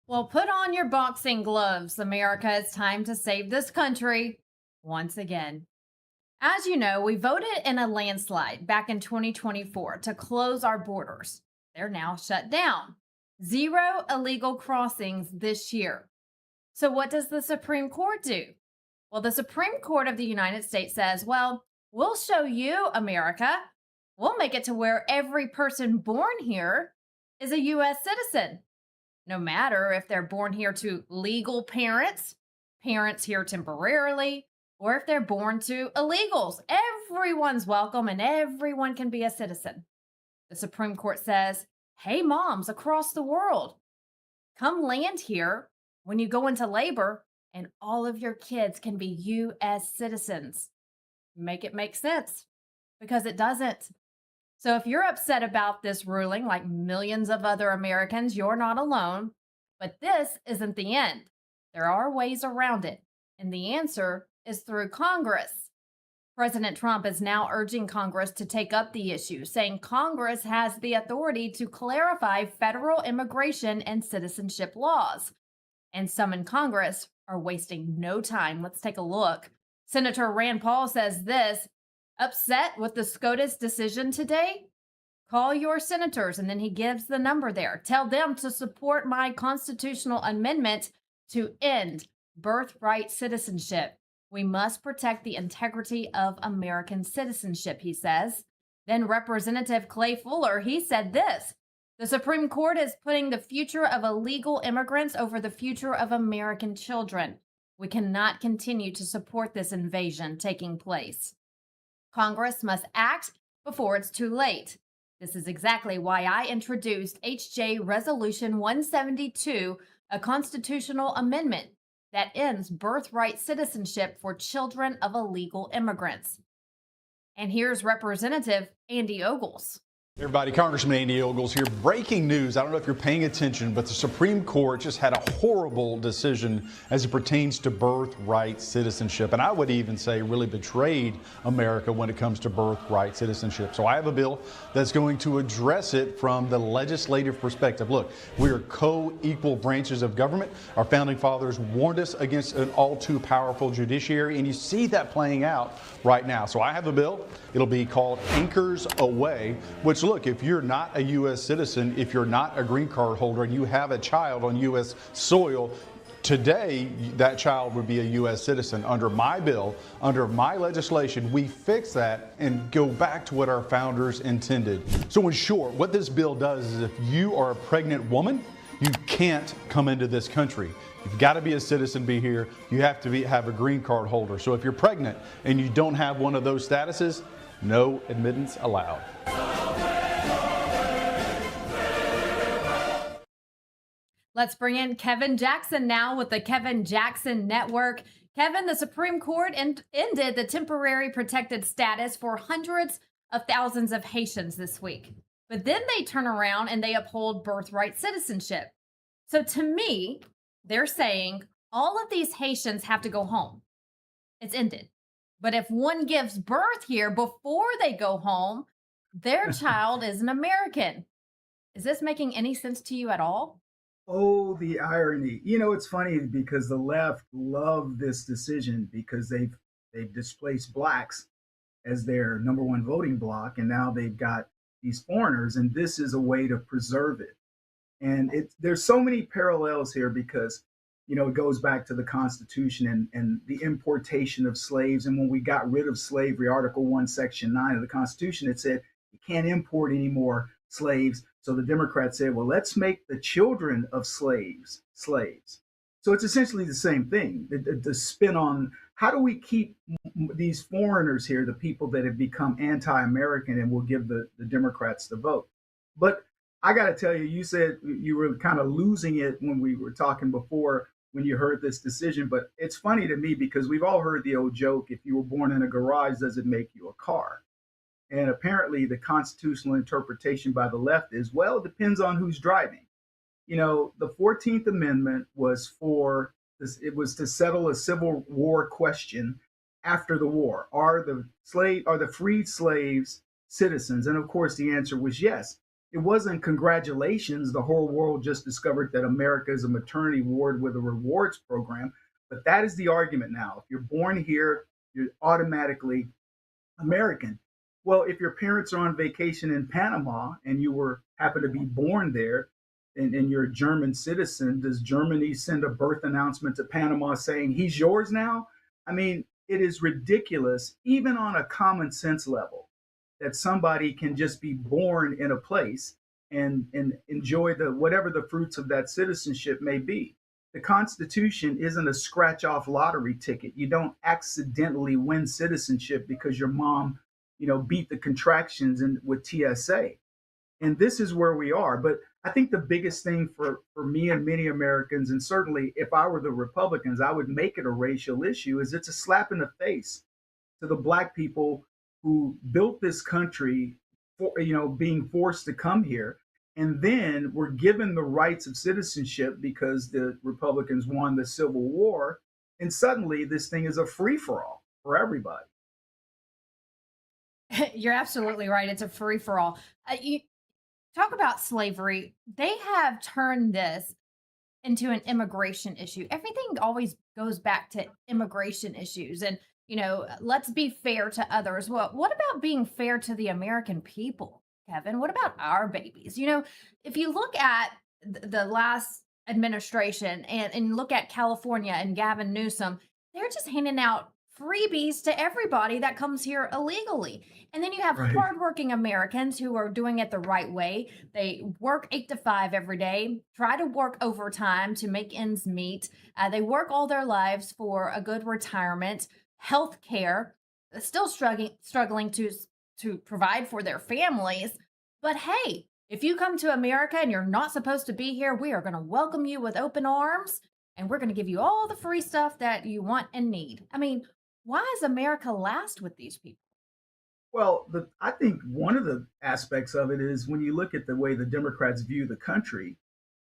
Well, put on your boxing gloves, America. It's time to save this country once again. As you know, we voted in a landslide back in 2024 to close our borders. They're now shut down. Zero illegal crossings this year. So, what does the Supreme Court do? Well, the Supreme Court of the United States says, well, we'll show you, America. We'll make it to where every person born here is a U.S. citizen, no matter if they're born here to legal parents, parents here temporarily, or if they're born to illegals. Everyone's welcome and everyone can be a citizen. The Supreme Court says, hey, moms across the world, come land here when you go into labor, and all of your kids can be U.S. citizens. Make it make sense, because it doesn't. So if you're upset about this ruling, like millions of other Americans, you're not alone. But this isn't the end. There are ways around it, and the answer is through Congress. President Trump is now urging Congress to take up the issue, saying Congress has the authority to clarify federal immigration and citizenship laws. And some in Congress are wasting no time. Let's take a look. Senator Rand Paul says this: upset with the Scotus decision today? Call your senators, and then he gives the number there. Tell them to support my constitutional amendment to end birthright citizenship. We must protect the integrity of American citizenship, he says. Then Representative Clay Fuller, he said this: the Supreme Court is putting the future of illegal immigrants over the future of American children. We cannot continue to support this invasion taking place. Congress must act before it's too late. This is exactly why I introduced HJ Resolution 172, a constitutional amendment that ends birthright citizenship for children of illegal immigrants. And here's Representative Andy Ogles. Everybody, Congressman Andy Ogles here. Breaking news. I don't know if you're paying attention, but the Supreme Court just had a horrible decision as it pertains to birthright citizenship. And I would even say really betrayed America when it comes to birthright citizenship. So I have a bill that's going to address it from the legislative perspective. Look, we are co-equal branches of government. Our founding fathers warned us against an all too powerful judiciary, and you see that playing out right now. So I have a bill. It'll be called Anchors Away, which, look, if you're not a U.S. citizen, if you're not a green card holder, and you have a child on U.S. soil, today that child would be a U.S. citizen. Under my bill, under my legislation, we fix that and go back to what our founders intended. So in short, what this bill does is if you are a pregnant woman, you can't come into this country. You've got to be a citizen, be here. You have to have a green card holder. So if you're pregnant and you don't have one of those statuses, no admittance allowed. Let's bring in Kevin Jackson now with the Kevin Jackson Network. Kevin, the Supreme Court ended the temporary protected status for hundreds of thousands of Haitians this week. But then they turn around and they uphold birthright citizenship. So to me, they're saying all of these Haitians have to go home. It's ended. But if one gives birth here before they go home, their child is an American. Is this making any sense to you at all? Oh, the irony. You know, it's funny because the left love this decision because they've displaced blacks as their number one voting bloc, and now they've got these foreigners, and this is a way to preserve it. And there's so many parallels here because, you know, it goes back to the Constitution and the importation of slaves. And when we got rid of slavery, Article 1, Section 9 of the Constitution, it said you can't import any more slaves. So the Democrats said, well, let's make the children of slaves slaves. So it's essentially the same thing. The spin on how do we keep these foreigners here, the people that have become anti-American and will give the Democrats the vote. But I got to tell you, you said you were kind of losing it when we were talking before when you heard this decision. But it's funny to me because we've all heard the old joke, if you were born in a garage, does it make you a car? And apparently the constitutional interpretation by the left is, well, it depends on who's driving. You know, the 14th Amendment was for this, it was to settle a Civil War question after the war. Are the freed slaves citizens? And of course, the answer was yes. it wasn't congratulations. The whole world just discovered that America is a maternity ward with a rewards program. But that is the argument now. If you're born here, you're automatically American. Well, if your parents are on vacation in Panama and you were happen to be born there and you're a German citizen, does Germany send a birth announcement to Panama saying he's yours now? I mean, it is ridiculous, even on a common sense level, that somebody can just be born in a place and enjoy the whatever the fruits of that citizenship may be. The Constitution isn't a scratch off lottery ticket. You don't accidentally win citizenship because your mom, beat the contractions with TSA. And this is where we are. But I think the biggest thing for me and many Americans, and certainly if I were the Republicans, I would make it a racial issue, is it's a slap in the face to the black people who built this country for, being forced to come here. And then were given the rights of citizenship because the Republicans won the Civil War. And suddenly this thing is a free for all for everybody. You're absolutely right. It's a free for all. You talk about slavery. They have turned this into an immigration issue. Everything always goes back to immigration issues. And, let's be fair to others. Well, what about being fair to the American people, Kevin? What about our babies? If you look at the last administration and look at California and Gavin Newsom, they're just handing out freebies to everybody that comes here illegally. And then you have Right. hardworking Americans who are doing it the right way. They work 8 to 5 every day, try to work overtime to make ends meet. They work all their lives for a good retirement, health care, still struggling to provide for their families. But hey, if you come to America and you're not supposed to be here, we are going to welcome you with open arms and we're going to give you all the free stuff that you want and need. I mean, why is America last with these people? Well, I think one of the aspects of it is when you look at the way the Democrats view the country,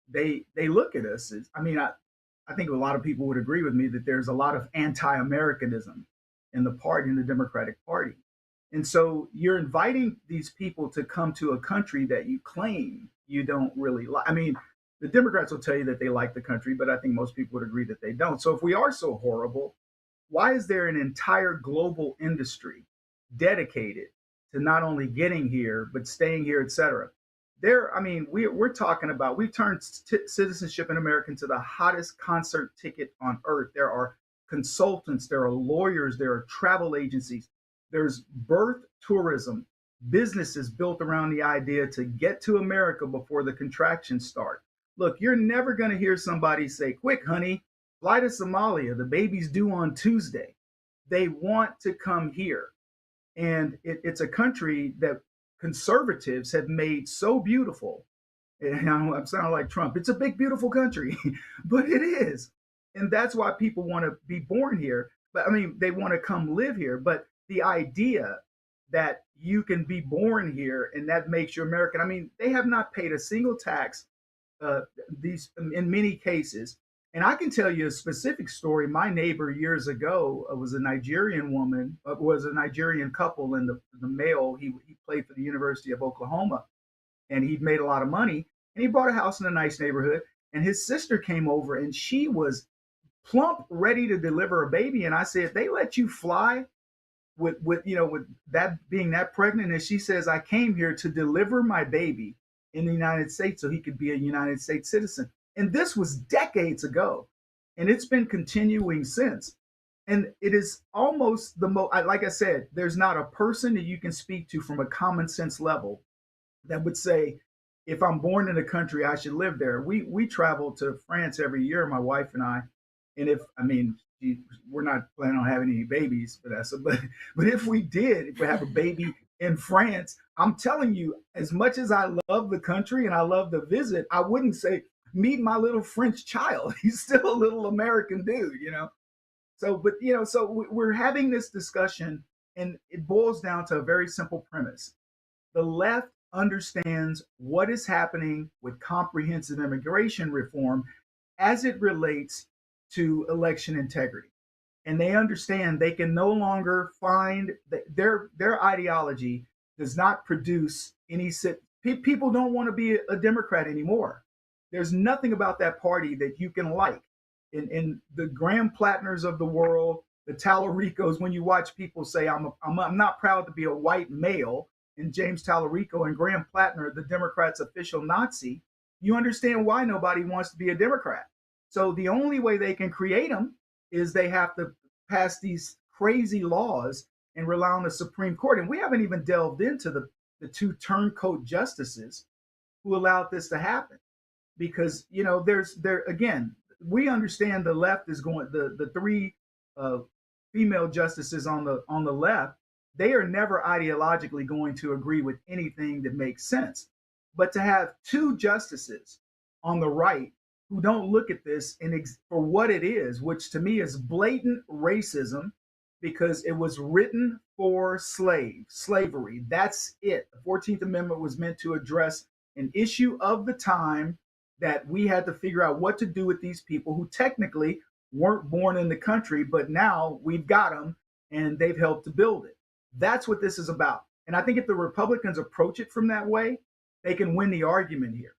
they look at us as, I think a lot of people would agree with me that there's a lot of anti-Americanism in the Democratic Party. And so you're inviting these people to come to a country that you claim you don't really like. I mean, the Democrats will tell you that they like the country, but I think most people would agree that they don't. So if we are so horrible, why is there an entire global industry dedicated to not only getting here, but staying here, et cetera? We're talking about, we've turned citizenship in America into the hottest concert ticket on earth. There are consultants, there are lawyers, there are travel agencies, there's birth tourism, businesses built around the idea to get to America before the contractions start. Look, you're never going to hear somebody say, quick, honey, fly to Somalia. The baby's due on Tuesday. They want to come here. And it's a country that conservatives have made so beautiful. And I'm sounding like Trump. It's a big, beautiful country, but it is. And that's why people want to be born here. But they want to come live here. But the idea that you can be born here and that makes you American, they have not paid a single tax these in many cases. And I can tell you a specific story. My neighbor years ago was a Nigerian woman, was a Nigerian couple, and the male, he played for the University of Oklahoma, and he'd made a lot of money, and he bought a house in a nice neighborhood, and his sister came over, and she was plump, ready to deliver a baby. And I said, they let you fly with that being that pregnant? And she says, I came here to deliver my baby in the United States so he could be a United States citizen. And this was decades ago, and it's been continuing since. And it is almost the most, like I said, there's not a person that you can speak to from a common sense level that would say, if I'm born in a country, I should live there. We travel to France every year, my wife and I. And we're not planning on having any babies, Vanessa, but if we did, if we have a baby in France, I'm telling you, as much as I love the country and I love to visit, I wouldn't say, meet my little French child. He's still a little American dude. So we're having this discussion, and it boils down to a very simple premise. The left understands what is happening with comprehensive immigration reform as it relates to election integrity. And they understand they can no longer find that their ideology does not produce any People don't want to be a Democrat anymore. There's nothing about that party that you can like. In the Graham Plattners of the world, the Tallaricos, when you watch people say, I'm not proud to be a white male, and James Tallarico and Graham Plattner, the Democrats' official Nazi, you understand why nobody wants to be a Democrat. So the only way they can create them is they have to pass these crazy laws and rely on the Supreme Court. And we haven't even delved into the two turncoat justices who allowed this to happen. Because, you know, there again, we understand the left is going, the three female justices on the left, they are never ideologically going to agree with anything that makes sense. But to have two justices on the right who don't look at this for what it is, which to me is blatant racism, because it was written for slavery. That's it. The 14th Amendment was meant to address an issue of the time, that we had to figure out what to do with these people who technically weren't born in the country, but now we've got them and they've helped to build it. That's what this is about. And I think if the Republicans approach it from that way, they can win the argument here.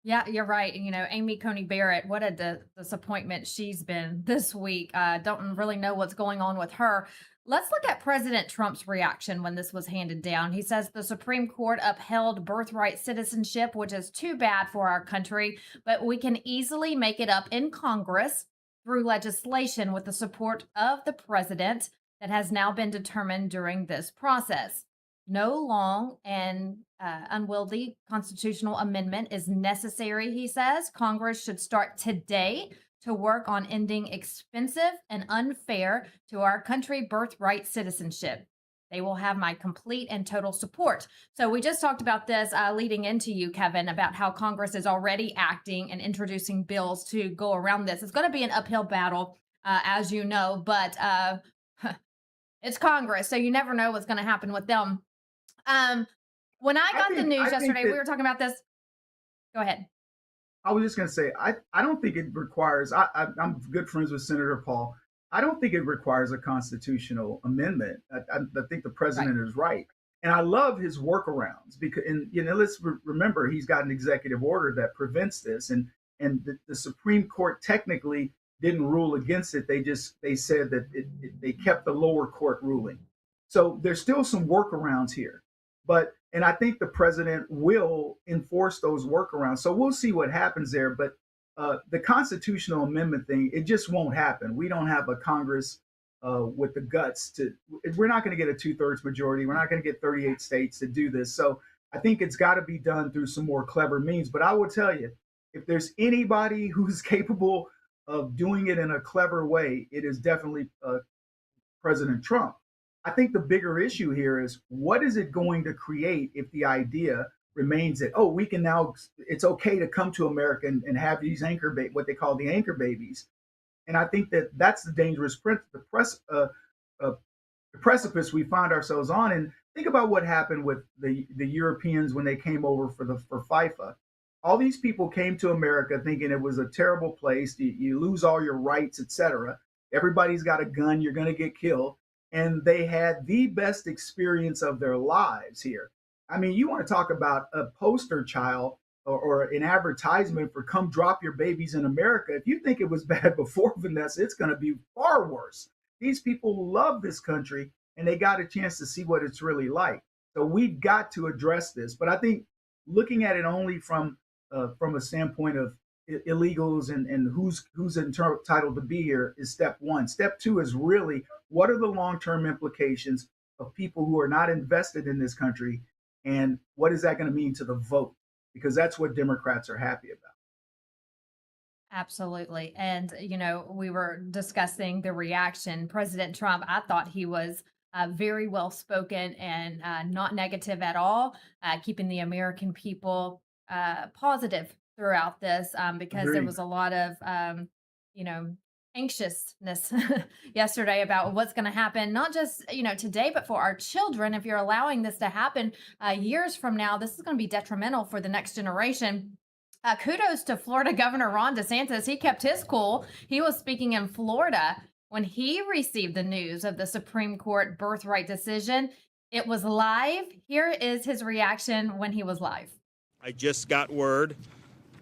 Yeah, you're right. You know, Amy Coney Barrett, what a disappointment she's been this week. Don't really know what's going on with her. Let's look at President Trump's reaction when this was handed down. He says the Supreme Court upheld birthright citizenship, which is too bad for our country, but we can easily make it up in Congress through legislation with the support of the president that has now been determined during this process. No long and unwieldy constitutional amendment is necessary, he says. Congress should start today to work on ending expensive and unfair to our country birthright citizenship. They will have my complete and total support. So we just talked about this leading into you, Kevin, about how Congress is already acting and introducing bills to go around this. It's going to be an uphill battle, as you know, but it's Congress, so you never know what's going to happen with them. When I got the news yesterday, we were talking about this. Go ahead. I was just going to say, I don't think it requires, I'm good friends with Senator Paul. I don't think it requires a constitutional amendment. I think the president is right. And I love his workarounds because, and you know, let's remember, he's got an executive order that prevents this. And the Supreme Court technically didn't rule against it. They said that they kept the lower court ruling. So there's still some workarounds here. And I think the president will enforce those workarounds. So we'll see what happens there. But the constitutional amendment thing, it just won't happen. We don't have a Congress with the guts we're not going to get a 2/3 majority. We're not going to get 38 states to do this. So I think it's got to be done through some more clever means. But I will tell you, if there's anybody who's capable of doing it in a clever way, it is definitely President Trump. I think the bigger issue here is, what is it going to create if the idea remains that, we can now, it's okay to come to America and have these what they call the anchor babies. And I think that's the dangerous precipice we find ourselves on. And think about what happened with the Europeans when they came over for FIFA. All these people came to America thinking it was a terrible place. You lose all your rights, etc. Everybody's got a gun. You're going to get killed. And they had the best experience of their lives here. I mean, you want to talk about a poster child or an advertisement for come drop your babies in America. If you think it was bad before, Vanessa, it's going to be far worse. These people love this country and they got a chance to see what it's really like. So we've got to address this. But I think looking at it only from a standpoint of illegals and who's entitled to be here is step one. Step two is really, what are the long-term implications of people who are not invested in this country, and what is that going to mean to the vote? Because that's what Democrats are happy about. Absolutely. And, you know, we were discussing the reaction. President Trump, I thought he was very well spoken and not negative at all, keeping the American people positive throughout this, because Agreed. there was a lot of, anxiousness yesterday about what's going to happen, not just, today, but for our children. If you're allowing this to happen years from now, this is going to be detrimental for the next generation. Kudos to Florida Governor Ron DeSantis. He kept his cool. He was speaking in Florida when he received the news of the Supreme Court birthright decision. It was live. Here is his reaction when he was live. I just got word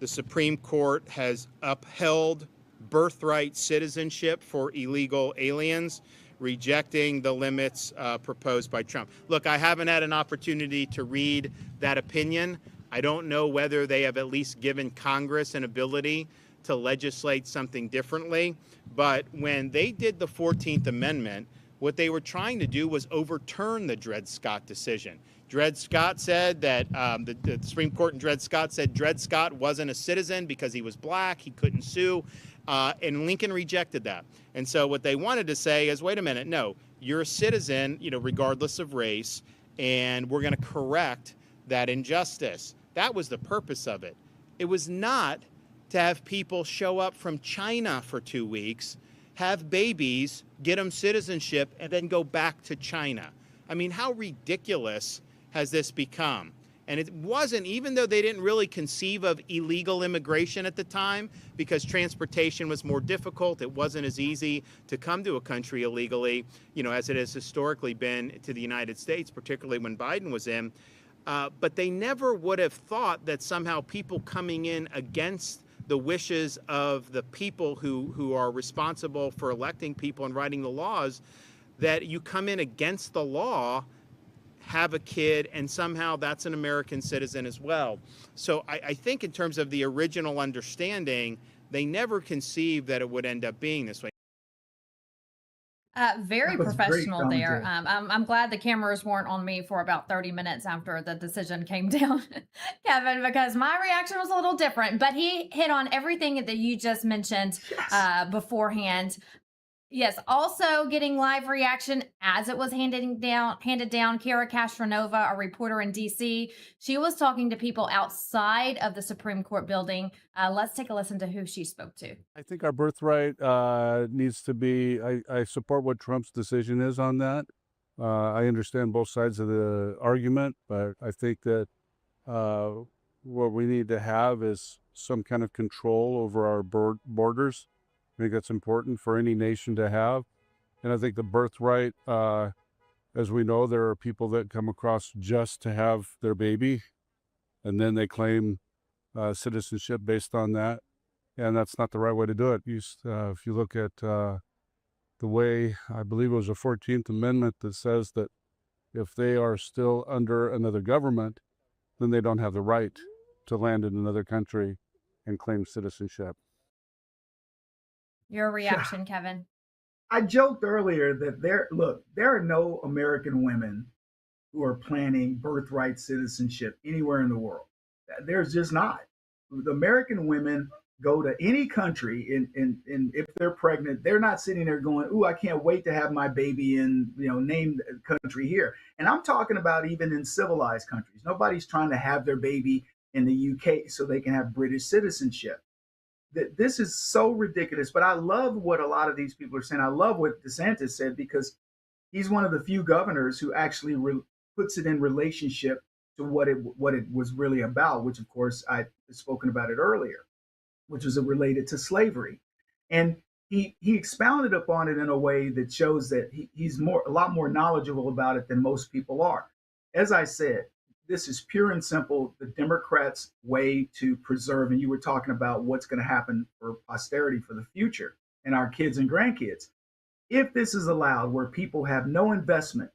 the Supreme Court has upheld birthright citizenship for illegal aliens, rejecting the limits proposed by Trump. Look, I haven't had an opportunity to read that opinion. I don't know whether they have at least given Congress an ability to legislate something differently. But when they did the 14th Amendment, what they were trying to do was overturn the Dred Scott decision. Dred Scott said that the Supreme Court in Dred Scott said Dred Scott wasn't a citizen because he was black, he couldn't sue, and Lincoln rejected that. And so what they wanted to say is, wait a minute, no, you're a citizen, regardless of race, and we're going to correct that injustice. That was the purpose of it. It was not to have people show up from China for 2 weeks, have babies, get them citizenship, and then go back to China. I mean, how ridiculous has this become? And it wasn't, even though they didn't really conceive of illegal immigration at the time, because transportation was more difficult, it wasn't as easy to come to a country illegally, as it has historically been to the United States, particularly when Biden was in. But they never would have thought that somehow people coming in against the wishes of the people who are responsible for electing people and writing the laws, that you come in against the law, have a kid, and somehow that's an American citizen as well. So I think in terms of the original understanding, they never conceived that it would end up being this way. Very That was great professional there. commentary. I'm glad the cameras weren't on me for about 30 minutes after the decision came down, Kevin, because my reaction was a little different. But he hit on everything that you just mentioned Yes. beforehand. Yes, also getting live reaction as it was handed down. Kara Castronova, a reporter in DC, she was talking to people outside of the Supreme Court building. Let's take a listen to who she spoke to. I think our birthright needs to be, I support what Trump's decision is on that. I understand both sides of the argument, but I think that what we need to have is some kind of control over our borders. I think that's important for any nation to have. And I think the birthright, as we know, there are people that come across just to have their baby, and then they claim citizenship based on that. And that's not the right way to do it. If you look at the way, I believe it was the 14th Amendment that says that if they are still under another government, then they don't have the right to land in another country and claim citizenship. Your reaction, Kevin? I joked earlier that there are no American women who are planning birthright citizenship anywhere in the world. There's just not. The American women go to any country and if they're pregnant, they're not sitting there going, "Ooh, I can't wait to have my baby in, name country here." And I'm talking about even in civilized countries. Nobody's trying to have their baby in the UK so they can have British citizenship. This is so ridiculous, but I love what a lot of these people are saying. I love what DeSantis said, because he's one of the few governors who actually puts it in relationship to what it was really about, which of course I've spoken about it earlier, which was related to slavery. And he expounded upon it in a way that shows that he's a lot more knowledgeable about it than most people are. As I said, this is pure and simple the Democrats' way to preserve, and you were talking about what's going to happen for posterity for the future and our kids and grandkids. If this is allowed, where people have no investment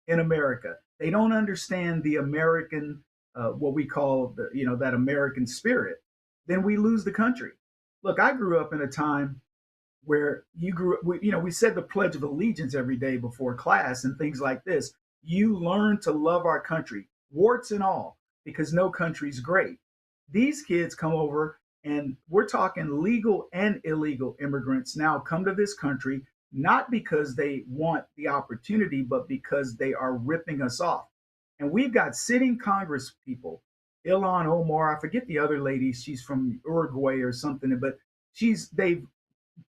in America, they don't understand the American, what we call that American spirit, then we lose the country. Look, I grew up in a time where we said the Pledge of Allegiance every day before class and things like this. You learn to love our country, warts and all, because no country's great. These kids come over, and we're talking legal and illegal immigrants now come to this country, not because they want the opportunity, but because they are ripping us off. And we've got sitting Congress people, Ilhan Omar, I forget the other lady, she's from Uruguay or something, but they've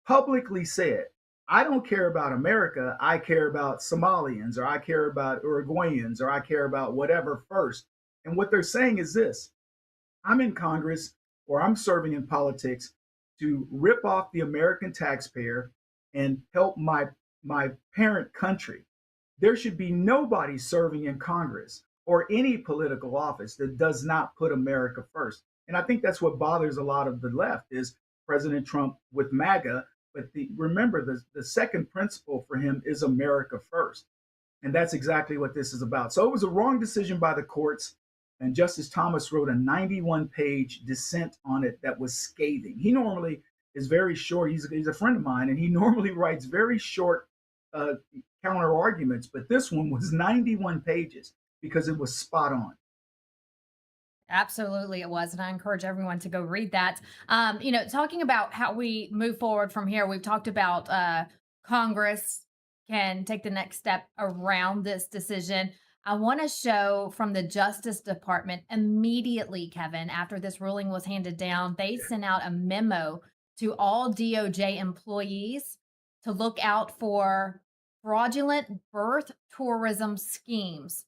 publicly said, I don't care about America. I care about Somalians, or I care about Uruguayans, or I care about whatever first. And what they're saying is this: I'm in Congress, or I'm serving in politics to rip off the American taxpayer and help my parent country. there should be nobody serving in Congress or any political office that does not put America first. And I think that's what bothers a lot of the left is President Trump with MAGA. But remember, the second principle for him is America first. And that's exactly what this is about. So it was a wrong decision by the courts. And Justice Thomas wrote a 91-page dissent on it that was scathing. He normally is very short. He's a friend of mine, and he normally writes very short counter arguments. But this one was 91 pages because it was spot on. Absolutely, it was. And I encourage everyone to go read that. Talking about how we move forward from here, we've talked about Congress can take the next step around this decision. I want to show from the Justice Department immediately, Kevin, after this ruling was handed down, they sent out a memo to all DOJ employees to look out for fraudulent birth tourism schemes.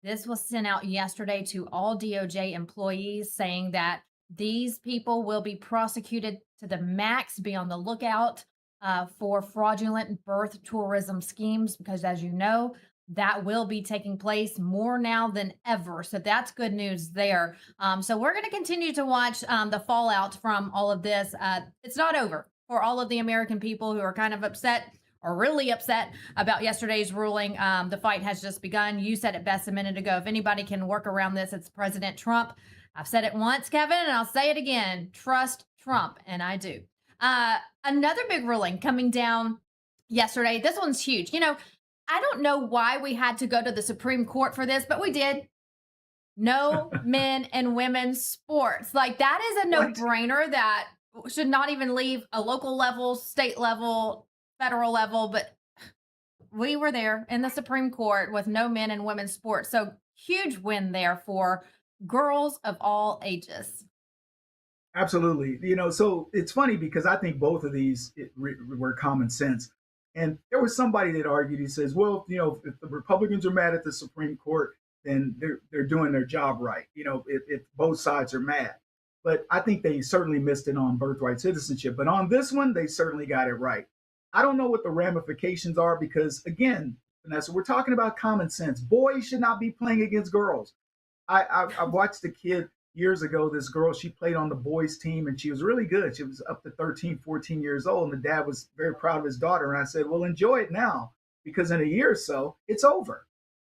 This was sent out yesterday to all DOJ employees saying that these people will be prosecuted to the max. Be on the lookout for fraudulent birth tourism schemes, because as you know, that will be taking place more now than ever. So that's good news there. So we're going to continue to watch the fallout from all of this. It's not over for all of the American people who are kind of upset or really upset about yesterday's ruling. The fight has just begun. You said it best a minute ago. If anybody can work around this, it's President Trump. I've said it once, Kevin, and I'll say it again. Trust Trump, and I do. Another big ruling coming down yesterday. This one's huge. I don't know why we had to go to the Supreme Court for this, but we did. No men and women's sports. Like, that is a no-brainer that should not even leave a local level, state level, federal level, but we were there in the Supreme Court with no men and women's sports. So huge win there for girls of all ages. Absolutely. So it's funny because I think both of these were common sense. And there was somebody that argued, he says, well, if the Republicans are mad at the Supreme Court, then they're doing their job right. If both sides are mad. But I think they certainly missed it on birthright citizenship. But on this one, they certainly got it right. I don't know what the ramifications are because, again, Vanessa, we're talking about common sense. Boys should not be playing against girls. I watched a kid years ago, this girl, she played on the boys team and she was really good. She was up to 13, 14 years old. And the dad was very proud of his daughter. And I said, well, enjoy it now because in a year or so, it's over.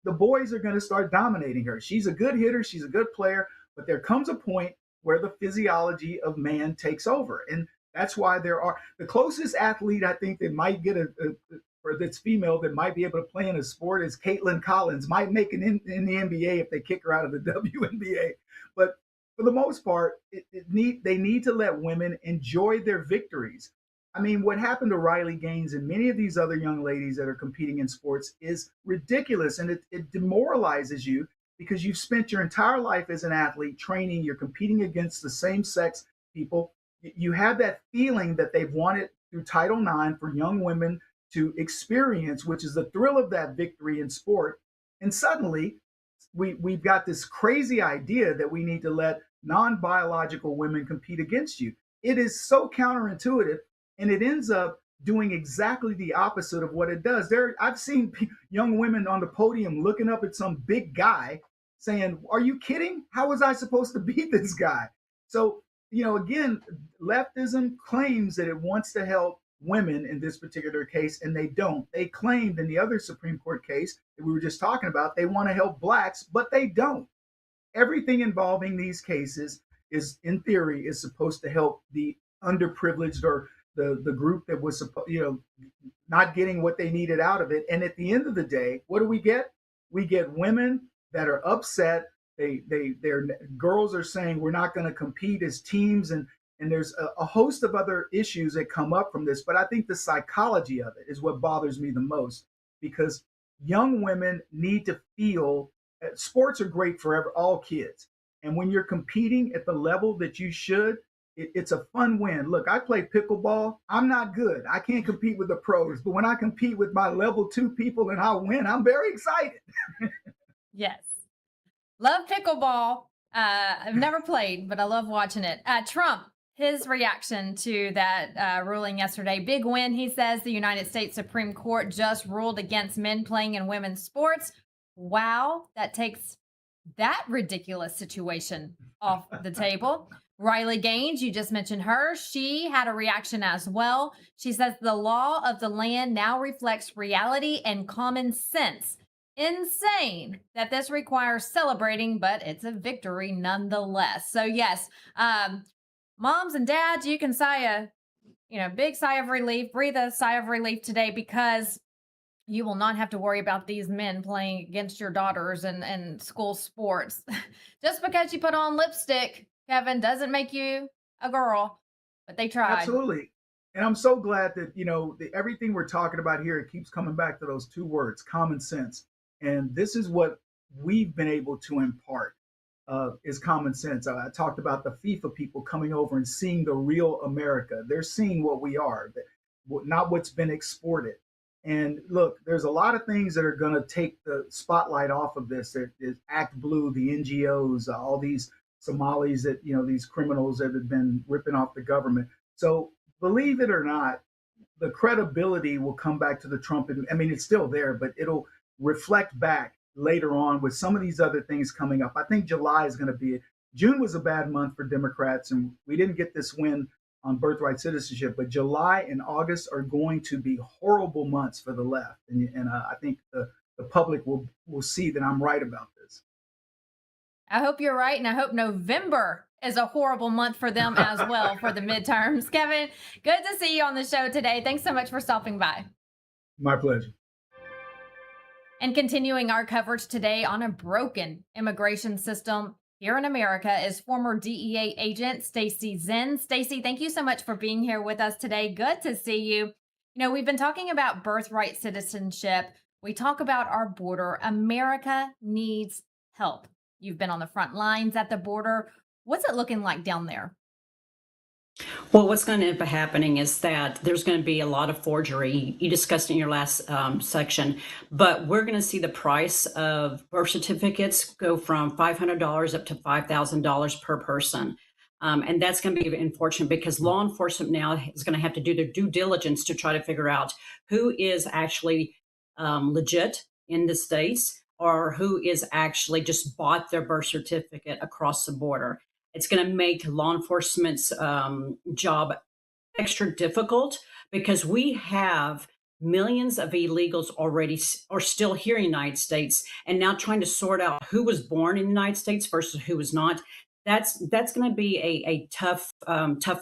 The boys are going to start dominating her. She's a good hitter. She's a good player. But there comes a point where the physiology of man takes over. And that's why there are the closest athlete I think that might get or that's female that might be able to play in a sport is Caitlin Collins, might make it in the NBA if they kick her out of the WNBA. But for the most part, they need to let women enjoy their victories. I mean, what happened to Riley Gaines and many of these other young ladies that are competing in sports is ridiculous. And it demoralizes you because you've spent your entire life as an athlete training, you're competing against the same sex people. You have that feeling that they've wanted through Title IX for young women to experience, which is the thrill of that victory in sport. And suddenly we've got this crazy idea that we need to let non-biological women compete against you. It is so counterintuitive, and it ends up doing exactly the opposite of what it does. I've seen young women on the podium looking up at some big guy saying, are you kidding? How was I supposed to beat this guy? So, again, leftism claims that it wants to help women in this particular case, and they don't. They claimed in the other Supreme Court case that we were just talking about, they want to help blacks, but they don't. Everything involving these cases is, in theory, is supposed to help the underprivileged or the group that was not getting what they needed out of it. And at the end of the day, what do we get? We get women that are upset. Their girls are saying we're not going to compete as teams, and there's a host of other issues that come up from this. But I think the psychology of it is what bothers me the most, because young women need to feel sports are great for all kids. And when you're competing at the level that you should, it's a fun win. Look, I play pickleball. I'm not good. I can't compete with the pros. But when I compete with my level 2 people and I win, I'm very excited. Yes. Love pickleball. I've never played, but I love watching it. Trump his reaction to that ruling yesterday. Big win, he says. The United States Supreme Court just ruled against men playing in women's sports. Wow, that takes that ridiculous situation off the table. Riley Gaines, you just mentioned her. She had a reaction as well. She says the law of the land now reflects reality and common sense. Insane that this requires celebrating, but it's a victory nonetheless. So yes, moms and dads, you can sigh a big sigh of relief, breathe a sigh of relief today, because you will not have to worry about these men playing against your daughters and school sports. Just because you put on lipstick, Kevin, doesn't make you a girl, but they tried. Absolutely. And I'm so glad that, everything we're talking about here, it keeps coming back to those two words, common sense. And this is what we've been able to impart, is common sense. I talked about the FIFA people coming over and seeing the real America. They're seeing what we are, not what's been exported. And look, there's a lot of things that are going to take the spotlight off of this. There's Act Blue, the NGOs, all these Somalis that, these criminals that have been ripping off the government. So believe it or not, the credibility will come back to the Trump. I mean, it's still there, but it'll reflect back later on with some of these other things coming up. I think July is going to be it. June was a bad month for Democrats, and we didn't get this win on birthright citizenship, but July and August are going to be horrible months for the left. And I think the public will see that I'm right about this. I hope you're right, and I hope November is a horrible month for them as well for the midterms. Kevin, good to see you on the show today. Thanks so much for stopping by. My pleasure. And continuing our coverage today on a broken immigration system here in America is former DEA agent Stacy Zinn. Stacy, thank you so much for being here with us today. Good to see you. We've been talking about birthright citizenship. We talk about our border. America needs help. You've been on the front lines at the border. What's it looking like down there? Well, what's going to end up happening is that there's going to be a lot of forgery. You discussed in your last section, but we're going to see the price of birth certificates go from $500 up to $5,000 per person. And that's going to be unfortunate because law enforcement now is going to have to do their due diligence to try to figure out who is actually legit in the States or who is actually just bought their birth certificate across the border. It's going to make law enforcement's job extra difficult because we have millions of illegals already are still here in the United States, and now trying to sort out who was born in the United States versus who was not. That's going to be a tough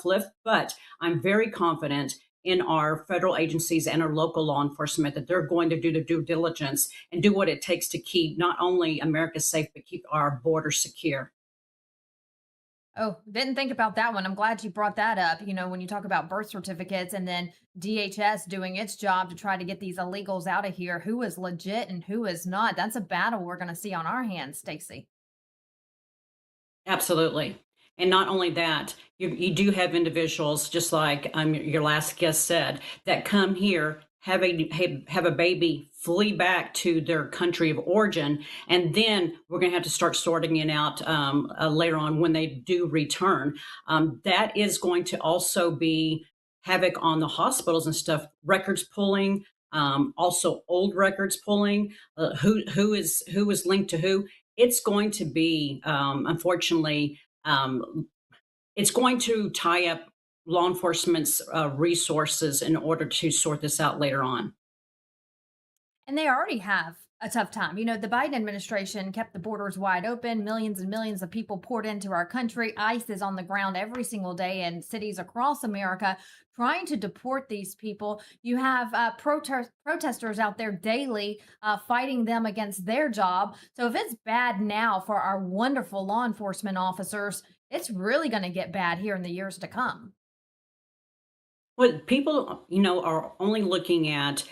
lift, but I'm very confident in our federal agencies and our local law enforcement that they're going to do the due diligence and do what it takes to keep not only America safe, but keep our borders secure. Oh, didn't think about that one. I'm glad you brought that up. When you talk about birth certificates and then DHS doing its job to try to get these illegals out of here, who is legit and who is not, that's a battle we're going to see on our hands, Stacy. Absolutely. And not only that, you do have individuals, just like your last guest said, that come here, have a baby, flee back to their country of origin, and then we're going to have to start sorting it out later on when they do return. That is going to also be havoc on the hospitals and stuff, records pulling, also old records pulling, who is linked to who. It's going to be, unfortunately, it's going to tie up law enforcement's resources in order to sort this out later on. And they already have a tough time. The Biden administration kept the borders wide open. Millions and millions of people poured into our country. ICE is on the ground every single day in cities across America trying to deport these people. You have protesters out there daily fighting them against their job. So if it's bad now for our wonderful law enforcement officers, it's really going to get bad here in the years to come. Well, people, are only looking at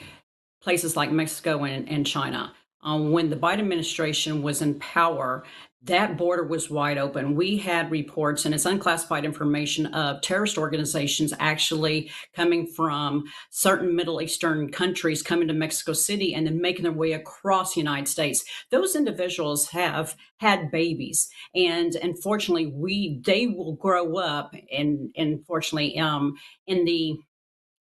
places like Mexico and China. when the Biden administration was in power, that border was wide open. We had reports, and it's unclassified information, of terrorist organizations actually coming from certain Middle Eastern countries coming to Mexico City and then making their way across the United States. Those individuals have had babies, and unfortunately, they will grow up, and unfortunately, in the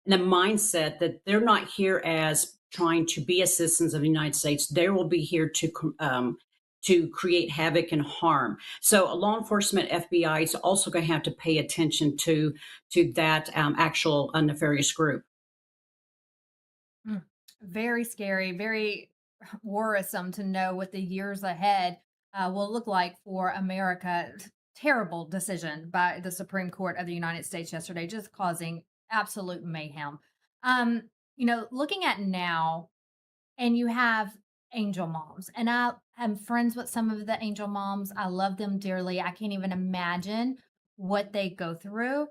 mindset that they're not here as trying to be as citizens of the United States. They will be here to create havoc and harm. So, law enforcement, FBI is also going to have to pay attention to that actual nefarious group. Mm. Very scary, very worrisome to know what the years ahead will look like for America. Terrible decision by the Supreme Court of the United States yesterday, just causing absolute mayhem. Looking at now, and you have angel moms, and I am friends with some of the angel moms. I love them dearly. I can't even imagine what they go through.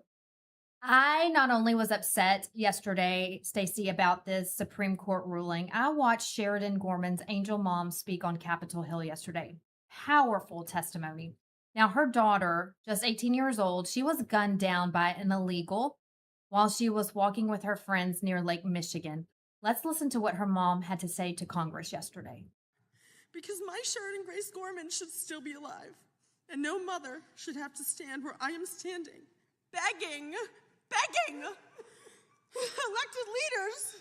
I not only was upset yesterday, Stacey, about this Supreme Court ruling, I watched Sheridan Gorman's Angel Mom speak on Capitol Hill yesterday. Powerful testimony. Now, her daughter, just 18 years old, she was gunned down by an illegal while she was walking with her friends near Lake Michigan. Let's listen to what her mom had to say to Congress yesterday. Because my Sheridan Grace Gorman should still be alive, and no mother should have to stand where I am standing, begging elected leaders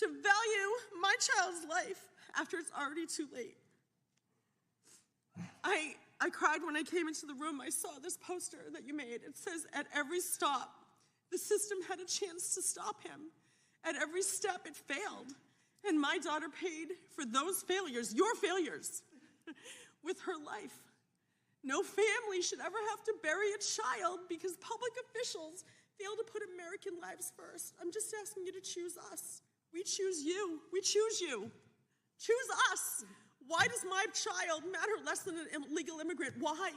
to value my child's life after it's already too late. I cried when I came into the room. I saw this poster that you made. It says, "At every stop, the system had a chance to stop him. At every step, it failed. And my daughter paid for those failures, your failures, with her life. No family should ever have to bury a child because public officials fail to put American lives first. I'm just asking you to choose us. We choose you. We choose you. Choose us. Why does my child matter less than an illegal immigrant? Why?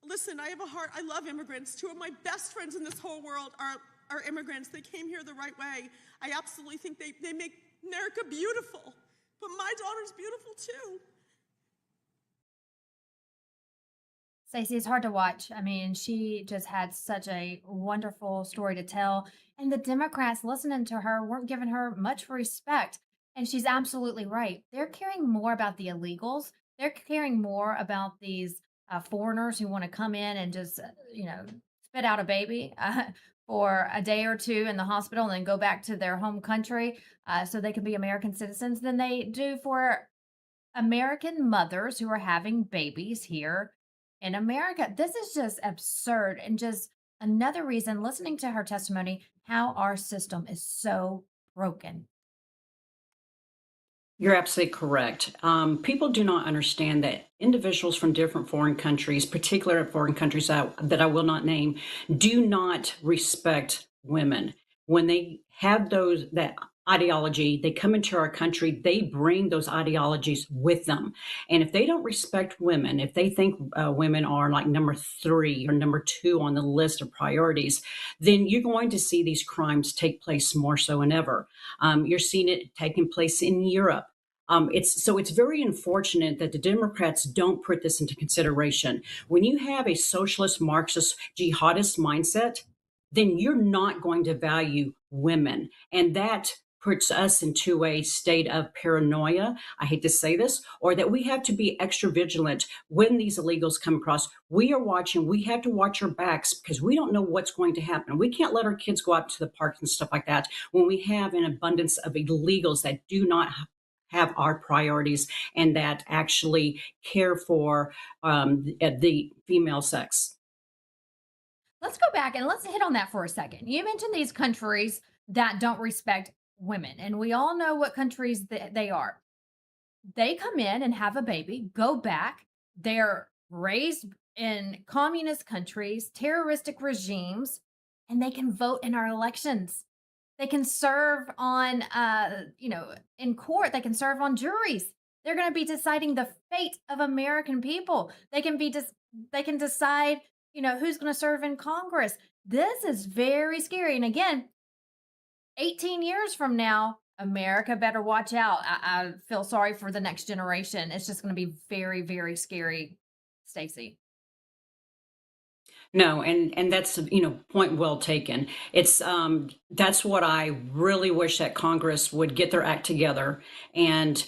Listen, I have a heart. I love immigrants. Two of my best friends in this whole world are immigrants. They came here the right way. I absolutely think they make America beautiful. But my daughter's beautiful too." Stacey, it's hard to watch. I mean, she just had such a wonderful story to tell. And the Democrats listening to her weren't giving her much respect. And she's absolutely right. They're caring more about the illegals. They're caring more about these foreigners who want to come in and just, spit out a baby for a day or two in the hospital and then go back to their home country so they can be American citizens than they do for American mothers who are having babies here in America. This is just absurd, and just another reason, listening to her testimony, how our system is so broken. You're absolutely correct. People do not understand that individuals from different foreign countries, particularly foreign countries that I will not name, do not respect women. When they have that ideology, they come into our country, they bring those ideologies with them. And if they don't respect women, if they think women are like number 3 or number 2 on the list of priorities, then you're going to see these crimes take place more so than ever. You're seeing it taking place in Europe. It's very unfortunate that the Democrats don't put this into consideration. When you have a socialist, Marxist, jihadist mindset, then you're not going to value women. And that puts us into a state of paranoia. I hate to say this, or that we have to be extra vigilant when these illegals come across. We are watching, we have to watch our backs because we don't know what's going to happen. We can't let our kids go out to the parks and stuff like that when we have an abundance of illegals that do not have our priorities and that actually care for the female sex. Let's go back and let's hit on that for a second. You mentioned these countries that don't respect women, and we all know what countries they are. They come in and have a baby, go back. They're raised in communist countries, terroristic regimes, and they can vote in our elections. They can serve on, in court. They can serve on juries. They're going to be deciding the fate of American people. They can decide, who's going to serve in Congress. This is very scary. And again, 18 years from now, America better watch out. I feel sorry for the next generation. It's just going to be very, very scary, Stacey. No, and that's, point well taken. It's that's what I really wish that Congress would get their act together and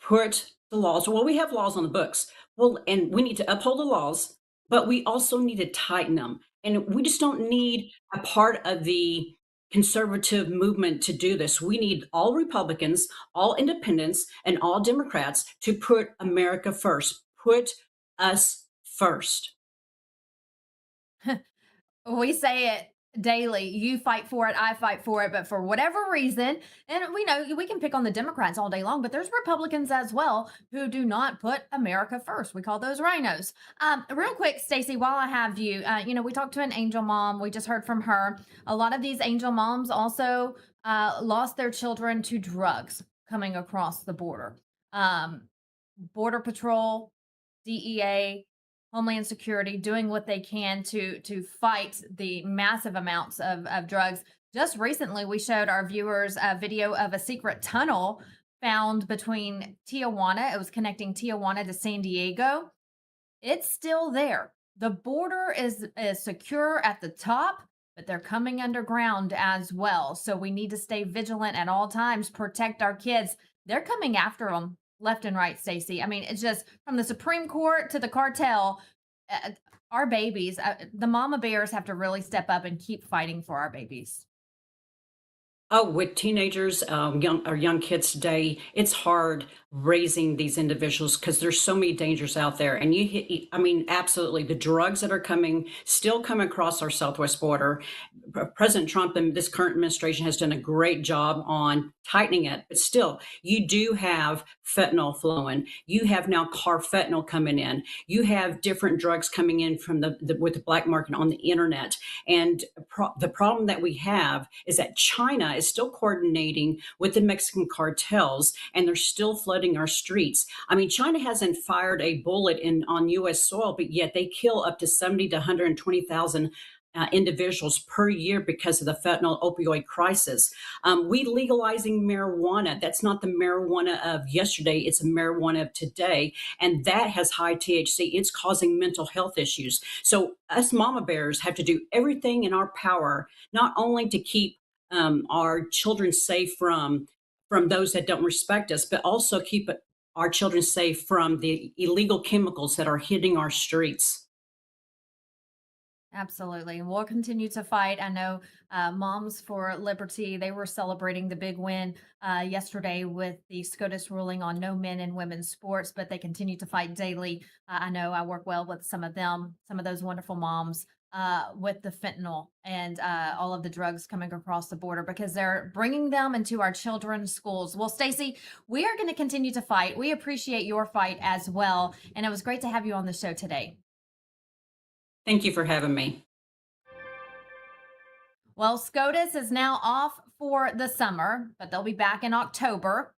put the laws. Well, we have laws on the books. Well, and we need to uphold the laws, but we also need to tighten them. And we just don't need a part of the conservative movement to do this. We need all Republicans, all independents, and all Democrats to put America first. Put us first. We say it daily. You fight for it, I fight for it, but for whatever reason, and we know we can pick on the Democrats all day long, but there's Republicans as well who do not put America first. We call those rhinos. Real quick, Stacey, while I have you, we talked to an angel mom. We just heard from her. A lot of these angel moms also lost their children to drugs coming across the border. Border Patrol, DEA, Homeland Security doing what they can to fight the massive amounts of drugs. Just recently, we showed our viewers a video of a secret tunnel found between Tijuana. It was connecting Tijuana to San Diego. It's still there. The border is secure at the top, but they're coming underground as well. So we need to stay vigilant at all times, protect our kids. They're coming after them left and right, Stacey. I mean, it's just from the Supreme Court to the cartel, our babies, the mama bears have to really step up and keep fighting for our babies. Oh, with teenagers, young kids today, it's hard raising these individuals because there's so many dangers out there. And absolutely, the drugs that are still coming across our southwest border. President Trump and this current administration has done a great job on tightening it, but still, you do have fentanyl flowing. You have now carfentanil coming in. You have different drugs coming in from with the black market on the internet. And the problem that we have is that China is still coordinating with the Mexican cartels, and they're still flooding our streets. I mean, China hasn't fired a bullet on U.S. soil, but yet they kill up to 70 to 120,000 individuals per year because of the fentanyl opioid crisis. We legalizing marijuana. That's not the marijuana of yesterday. It's a marijuana of today. And that has high THC. It's causing mental health issues. So us mama bears have to do everything in our power, not only to keep our children safe from those that don't respect us, but also keep our children safe from the illegal chemicals that are hitting our streets. Absolutely. And we'll continue to fight. I know Moms for Liberty, they were celebrating the big win yesterday with the Scotus ruling on no men in women's sports, but they continue to fight daily. I know I work well with some of those wonderful moms with the fentanyl and all of the drugs coming across the border because they're bringing them into our children's schools. Well, Stacey, we are going to continue to fight. We appreciate your fight as well. And it was great to have you on the show today. Thank you for having me. Well, Scotus is now off for the summer, but they'll be back in October.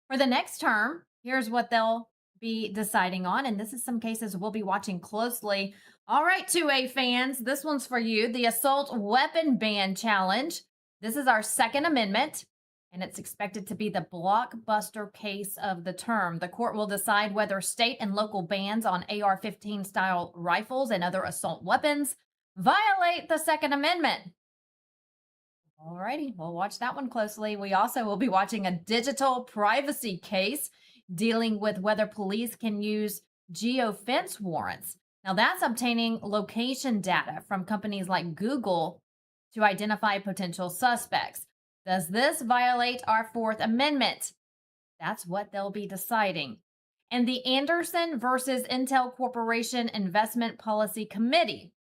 For the next term, here's what they'll be deciding on. And this is some cases we'll be watching closely. All right, 2A fans, this one's for you. The Assault Weapon Ban Challenge. This is our Second Amendment, and it's expected to be the blockbuster case of the term. The court will decide whether state and local bans on AR-15 style rifles and other assault weapons violate the Second Amendment. All righty, we'll watch that one closely. We also will be watching a digital privacy case dealing with whether police can use geofence warrants. Now, that's obtaining location data from companies like Google to identify potential suspects. Does this violate our Fourth Amendment? That's what they'll be deciding. And the Anderson versus Intel Corporation Investment Policy Committee.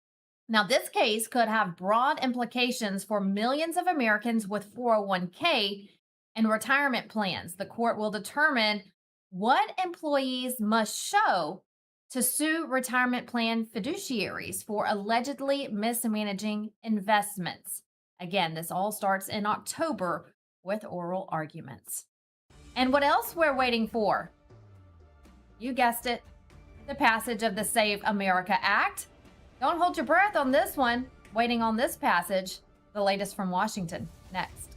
Now, this case could have broad implications for millions of Americans with 401k and retirement plans. The court will determine what employees must show to sue retirement plan fiduciaries for allegedly mismanaging investments. Again, this all starts in October with oral arguments. And what else we're waiting for? You guessed it, the passage of the Save America Act. Don't hold your breath on this one. Waiting on this passage. The latest from Washington next.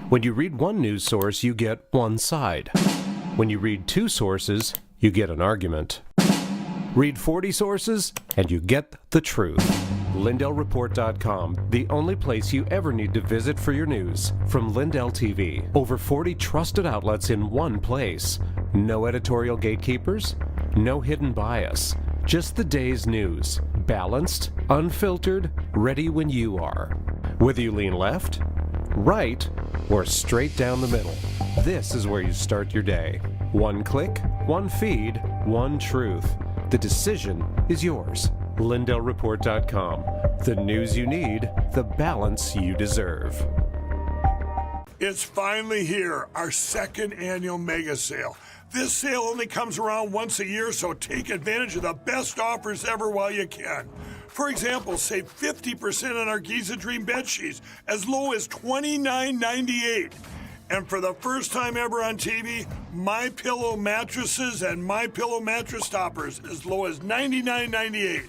When you read one news source, you get one side. When you read two sources, you get an argument. Read 40 sources, and you get the truth. LindellReport.com, the only place you ever need to visit for your news. From LindellTV, over 40 trusted outlets in one place. No editorial gatekeepers, no hidden bias. Just the day's news. Balanced, unfiltered, ready when you are. Whether you lean left, right, or straight down the middle, this is where you start your day. One click, one feed, one truth. The decision is yours. LindellReport.com. The news you need, the balance you deserve. It's finally here, our second annual mega sale. This sale only comes around once a year, so take advantage of the best offers ever while you can. For example, save 50% on our Giza Dream bed sheets, as low as $29.98. And for the first time ever on TV, MyPillow mattresses and MyPillow mattress toppers as low as $99.98.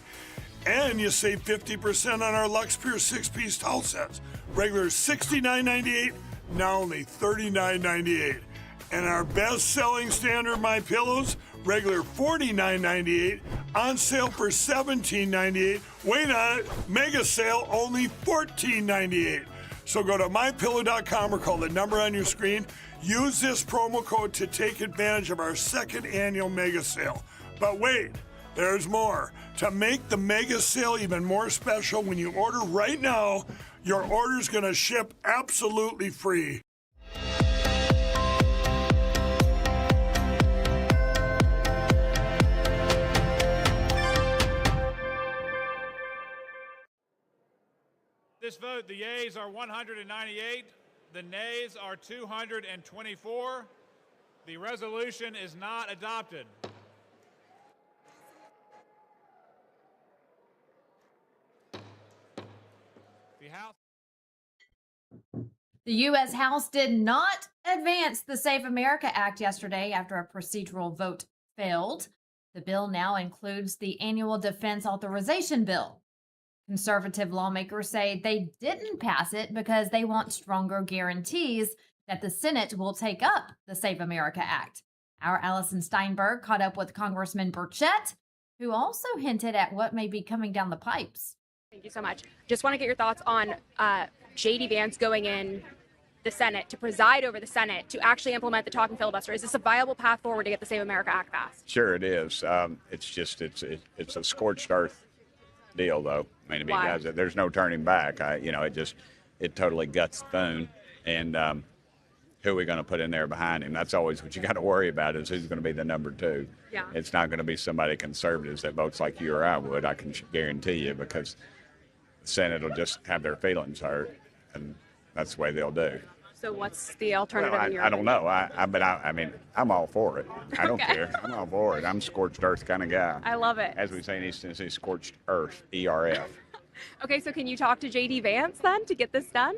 And you save 50% on our Lux Pure 6-piece towel sets. Regular $69.98, now only $39.98. And our best-selling standard MyPillows, regular $49.98, on sale for $17.98. Wait on it, mega sale, only $14.98. So go to mypillow.com or call the number on your screen. Use this promo code to take advantage of our second annual mega sale. But wait, there's more. To make the mega sale even more special, when you order right now, your order's going to ship absolutely free. This vote, the yeas are 198, the nays are 224. The resolution is not adopted. The U.S. House did not advance the Save America Act yesterday after a procedural vote failed. The bill now includes the annual defense authorization bill. Conservative lawmakers say they didn't pass it because they want stronger guarantees that the Senate will take up the Save America Act. Our Allison Steinberg caught up with Congressman Burchett, who also hinted at what may be coming down the pipes. Thank you so much. Just want to get your thoughts on J.D. Vance going in the Senate to preside over the Senate to actually implement the talking filibuster. Is this a viable path forward to get the Save America Act passed? Sure, it is. It's a scorched earth deal, though. I mean, because there's no turning back. It totally guts Thune, and who are we going to put in there behind him? That's always what you got to worry about, is who's going to be the number two. Yeah. It's not going to be somebody conservatives that votes like you or I would. I can guarantee you, because the Senate will just have their feelings hurt, and that's the way they'll do. So what's the alternative in your I don't know. I mean, I'm all for it. I don't Okay. care. I'm all for it. I'm a scorched earth kind of guy. I love it. As we say in East Tennessee, scorched earth, ERF. Okay, so can you talk to J.D. Vance then to get this done?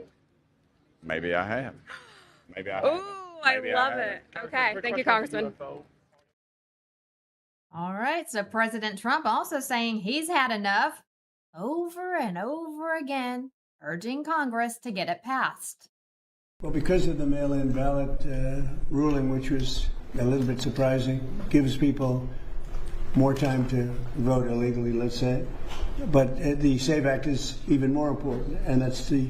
Maybe I have. Maybe I have. Ooh, I love it. Okay, thank you, Congressman. All right, so President Trump also saying he's had enough over and over again, urging Congress to get it passed. Well, because of the mail-in ballot ruling, which was a little bit surprising, gives people more time to vote illegally, let's say. But the SAVE Act is even more important, and that's the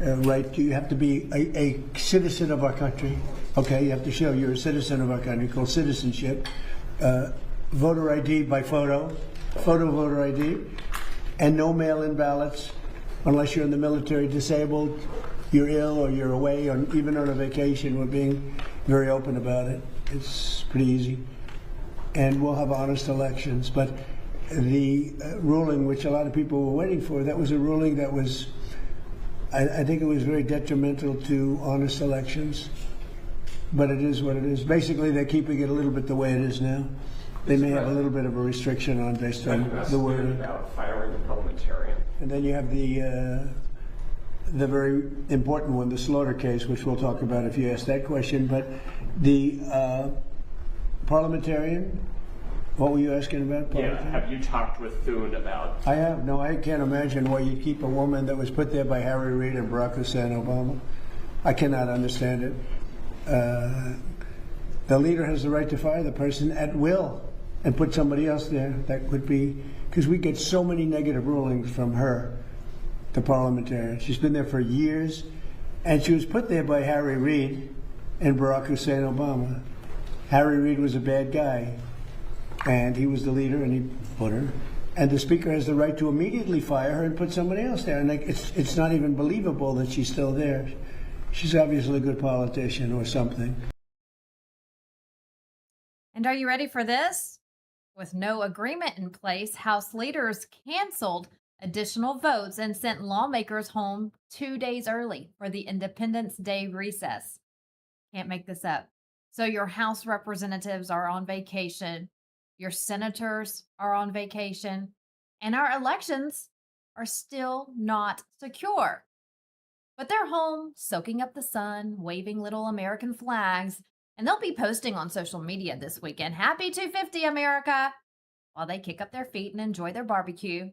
right. You have to be a citizen of our country. Okay, you have to show you're a citizen of our country, called citizenship. Voter ID by photo voter ID, and no mail-in ballots unless you're in the military, disabled, you're ill, or you're away, or even on a vacation. We're being very open about it. It's pretty easy. And we'll have honest elections. But the ruling, which a lot of people were waiting for, that was a ruling that was, I think it was very detrimental to honest elections. But it is what it is. Basically, they're keeping it a little bit the way it is now. They may have a little bit of a restriction on based on the wording. About firing the parliamentarian. And then you have the very important one, the Slaughter case, which we'll talk about if you ask that question. But the parliamentarian, what were you asking about? Yeah, have you talked with Thune about? I have. No, I can't imagine why you'd keep a woman that was put there by Harry Reid and Barack Hussein Obama. I cannot understand it. The leader has the right to fire the person at will and put somebody else there. That would be, because we get so many negative rulings from her, the parliamentarian. She's been there for years, and she was put there by Harry Reid and Barack Hussein Obama. Harry Reid was a bad guy, and he was the leader, and he put her. And the speaker has the right to immediately fire her and put somebody else there. And like, it's not even believable that she's still there. She's obviously a good politician or something. And are you ready for this? With no agreement in place, House leaders canceled additional votes and sent lawmakers home 2 days early for the Independence Day recess. Can't make this up. So your House representatives are on vacation, your senators are on vacation, and our elections are still not secure. But they're home, soaking up the sun, waving little American flags, and they'll be posting on social media this weekend, "Happy 250 America," while they kick up their feet and enjoy their barbecue.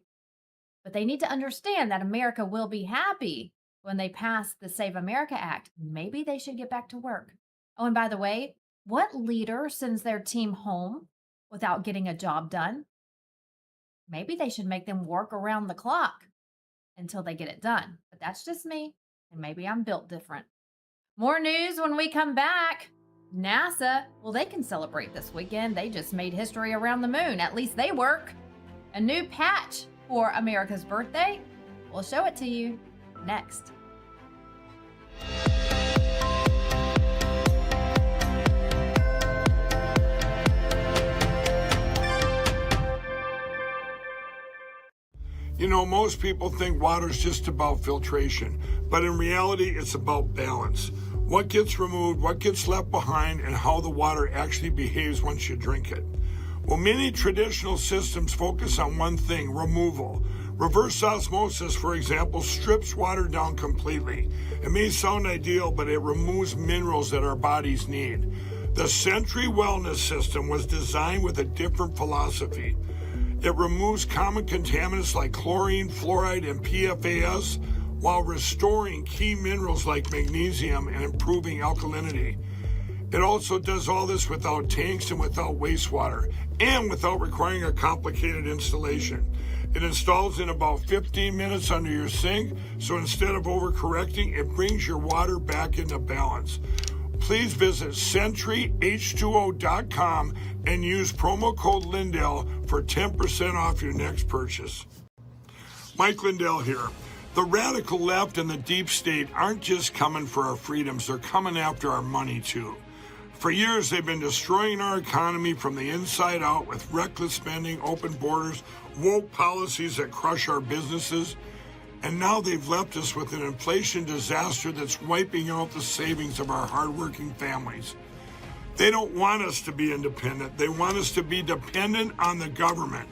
But they need to understand that America will be happy when they pass the Save America Act. Maybe they should get back to work. Oh, and by the way, what leader sends their team home without getting a job done? Maybe they should make them work around the clock until they get it done. But that's just me, and maybe I'm built different. More news when we come back. NASA, well, they can celebrate this weekend. They just made history around the moon. At least they work. A new patch for America's birthday. We'll show it to you next. You know, most people think water's just about filtration, but in reality, it's about balance. What gets removed, what gets left behind, and how the water actually behaves once you drink it. Well, many traditional systems focus on one thing, removal. Reverse osmosis, for example, strips water down completely. It may sound ideal, but it removes minerals that our bodies need. The Century Wellness System was designed with a different philosophy. It removes common contaminants like chlorine, fluoride, and PFAS while restoring key minerals like magnesium and improving alkalinity. It also does all this without tanks and without wastewater, and without requiring a complicated installation. It installs in about 15 minutes under your sink, so instead of overcorrecting, it brings your water back into balance. Please visit CenturyH2O.com and use promo code Lindell for 10% off your next purchase. Mike Lindell here. The radical left and the deep state aren't just coming for our freedoms, they're coming after our money too. For years, they've been destroying our economy from the inside out with reckless spending, open borders, woke policies that crush our businesses. And now they've left us with an inflation disaster that's wiping out the savings of our hardworking families. They don't want us to be independent. They want us to be dependent on the government.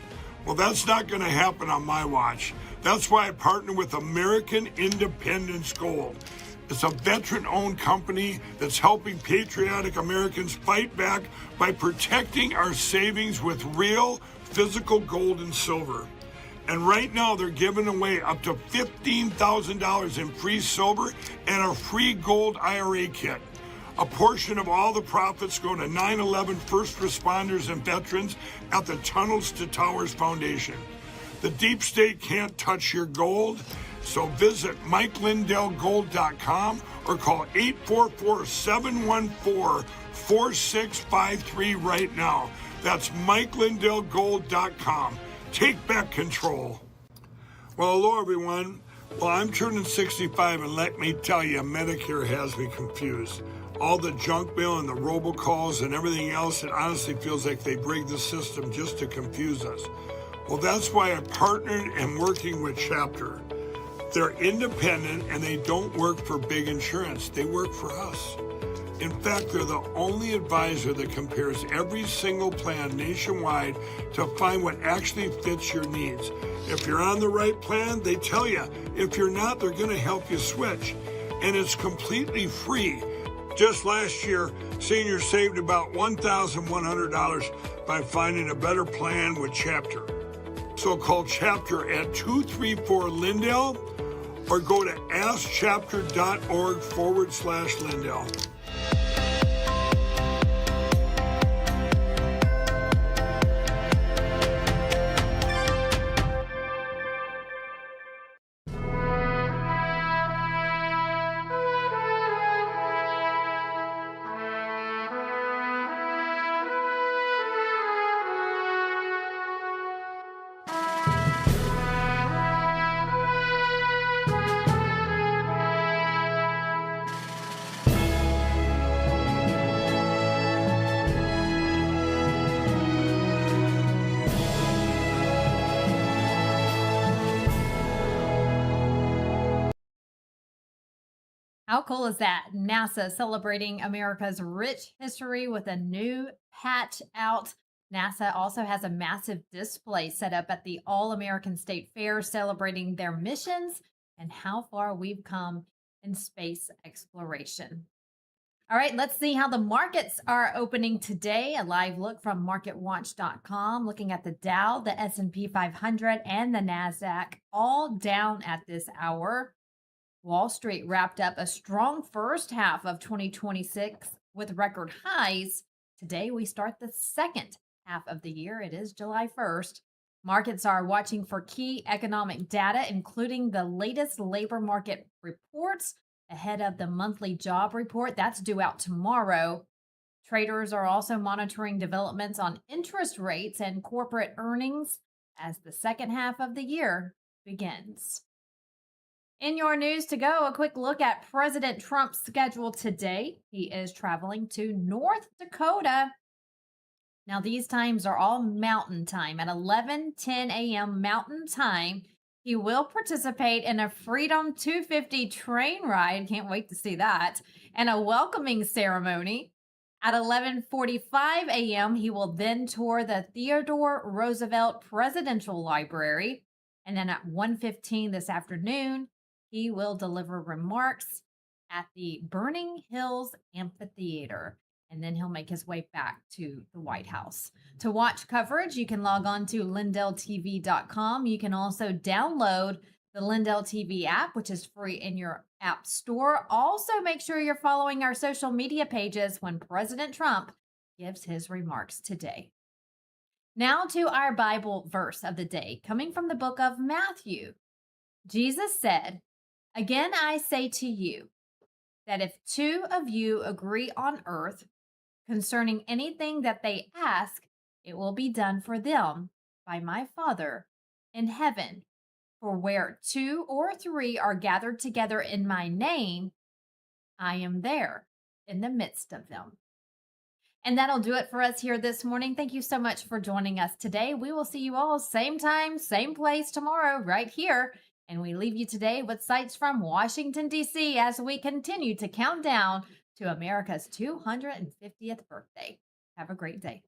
Well, that's not going to happen on my watch. That's why I partner with American Independence Gold. It's a veteran-owned company that's helping patriotic Americans fight back by protecting our savings with real physical gold and silver. And right now, they're giving away up to $15,000 in free silver and a free gold IRA kit. A portion of all the profits go to 9/11 first responders and veterans at the Tunnels to Towers Foundation. The deep state can't touch your gold, so visit MikeLindellGold.com or call 844-714-4653 right now. That's MikeLindellGold.com. Take back control. Well, hello, everyone. Well, I'm turning 65, and let me tell you, Medicare has me confused. All the junk mail and the robocalls and everything else, it honestly feels like they rigged the system just to confuse us. Well, that's why I partnered and working with Chapter. They're independent, and they don't work for big insurance. They work for us. In fact, they're the only advisor that compares every single plan nationwide to find what actually fits your needs. If you're on the right plan, they tell you. If you're not, they're going to help you switch. And it's completely free. Just last year, seniors saved about $1,100 by finding a better plan with Chapter. So call Chapter at 234-LINDELL or go to askchapter.org/Lindell. How cool is that? NASA celebrating America's rich history with a new patch out. NASA also has a massive display set up at the All American State Fair celebrating their missions and how far we've come in space exploration. All right, let's see how the markets are opening today. A live look from marketwatch.com looking at the Dow, the S&P 500, and the NASDAQ all down at this hour. Wall Street wrapped up a strong first half of 2026 with record highs. Today, we start the second half of the year. It is July 1st. Markets are watching for key economic data, including the latest labor market reports ahead of the monthly job report. That's due out tomorrow. Traders are also monitoring developments on interest rates and corporate earnings as the second half of the year begins. In your news to go, a quick look at President Trump's schedule today. He is traveling to North Dakota. Now, these times are all Mountain Time. At 11:10 a.m. Mountain Time, he will participate in a Freedom 250 train ride. Can't wait to see that. And a welcoming ceremony. At 11:45 a.m., he will then tour the Theodore Roosevelt Presidential Library. And then at 1:15 this afternoon, he will deliver remarks at the Burning Hills Amphitheater, and then he'll make his way back to the White House. To watch coverage, you can log on to LINDELLTV.com. You can also download the Lindell TV app, which is free in your app store. Also, make sure you're following our social media pages when President Trump gives his remarks today. Now to our Bible verse of the day, coming from the book of Matthew. Jesus said, "Again, I say to you that if two of you agree on earth concerning anything that they ask, it will be done for them by my Father in heaven. For where two or three are gathered together in my name, I am there in the midst of them." And that'll do it for us here this morning. Thank you so much for joining us today. We will see you all same time, same place tomorrow right here. And we leave you today with sights from Washington, D.C. as we continue to count down to America's 250th birthday. Have a great day.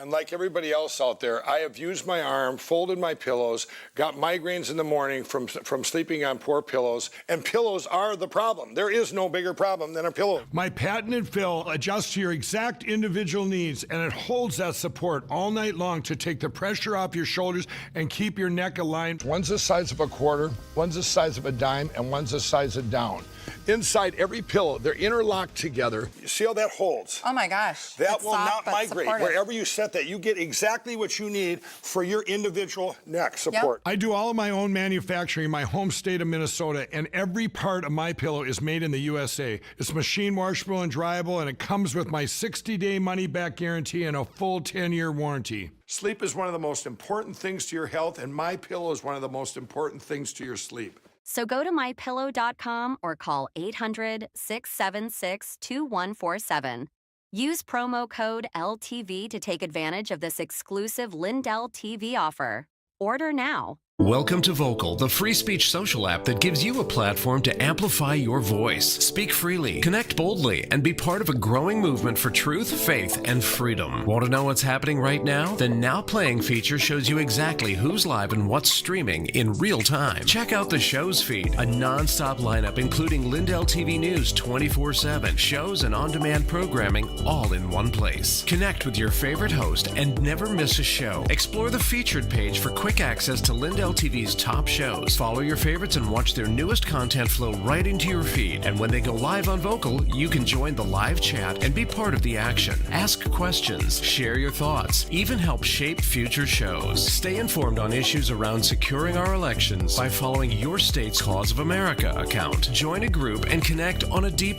And like everybody else out there, I have used my arm, folded my pillows, got migraines in the morning from sleeping on poor pillows, and pillows are the problem. There is no bigger problem than a pillow. My patented fill adjusts to your exact individual needs, and it holds that support all night long to take the pressure off your shoulders and keep your neck aligned. One's the size of a quarter, one's the size of a dime, and one's the size of down. Inside every pillow, they're interlocked together. You see how that holds? Oh my gosh. That It's will soft, not but migrate. supportive. Wherever you set that, you get exactly what you need for your individual neck support. I do all of my own manufacturing in my home state of Minnesota, and every part of my pillow is made in the USA. It's machine washable and dryable, and it comes with my 60-day money-back guarantee and a full 10-year warranty. Sleep is one of the most important things to your health, and my pillow is one of the most important things to your sleep. So go to mypillow.com or call 800-676-2147. Use promo code LTV to take advantage of this exclusive LINDELLTV offer. Order now. Welcome to Vocal, the free speech social app that gives you a platform to amplify your voice. Speak freely, connect boldly, and be part of a growing movement for truth, faith, and freedom. Want to know what's happening right now? The Now Playing feature shows you exactly who's live and what's streaming in real time. Check out the show's feed, a non-stop lineup including LINDELLTV News 24/7, shows and on-demand programming all in one place. Connect with your favorite host and never miss a show. Explore the featured page for quick access to LINDELLTV's top shows. Follow your favorites and watch their newest content flow right into your feed. And when they go live on Vocal, you can join the live chat and be part of the action. Ask questions, share your thoughts, even help shape future shows. Stay informed on issues around securing our elections by following your state's Cause of America account. Join a group and connect on a deeper